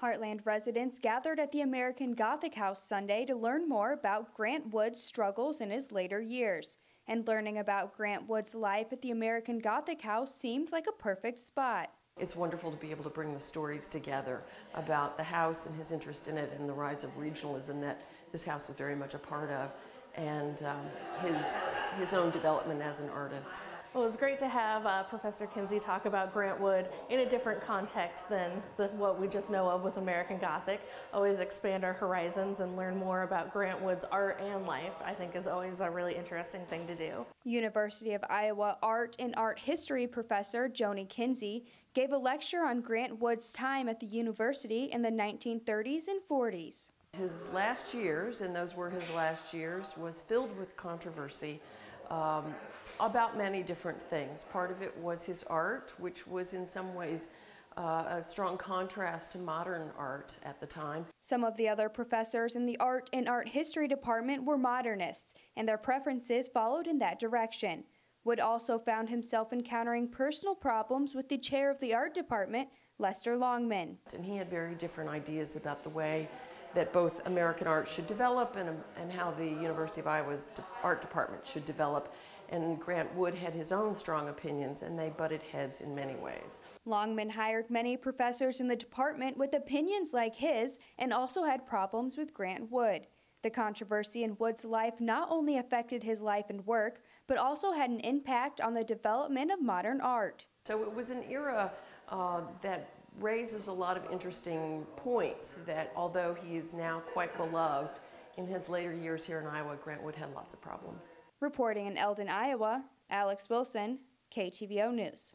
Heartland residents gathered at the American Gothic House Sunday to learn more about Grant Wood's struggles in his later years. And learning about Grant Wood's life at the American Gothic House seemed like a perfect spot. It's wonderful to be able to bring the stories together about the house and his interest in it and the rise of regionalism that this house was very much a part of, and his own development as an artist. Well, it was great to have Professor Kinsey talk about Grant Wood in a different context than what we just know of with American Gothic. Always expand our horizons and learn more about Grant Wood's art and life, I think, is always a really interesting thing to do. University of Iowa art and art history professor Joni Kinsey gave a lecture on Grant Wood's time at the university in the 1930s and 40s. His last years, and those were his last years, was filled with controversy about many different things. Part of it was his art, which was in some ways a strong contrast to modern art at the time. Some of the other professors in the art and art history department were modernists, and their preferences followed in that direction. Wood also found himself encountering personal problems with the chair of the art department, Lester Longman. And he had very different ideas about the way that both American art should develop and how the University of Iowa's art department should develop. And Grant Wood had his own strong opinions, and they butted heads in many ways. Longman hired many professors in the department with opinions like his and also had problems with Grant Wood. The controversy in Wood's life not only affected his life and work, but also had an impact on the development of modern art. So it was an era that raises a lot of interesting points that although he is now quite beloved, in his later years here in Iowa, Grant Wood had lots of problems. Reporting in Eldon, Iowa, Alex Wilson, KTVO News.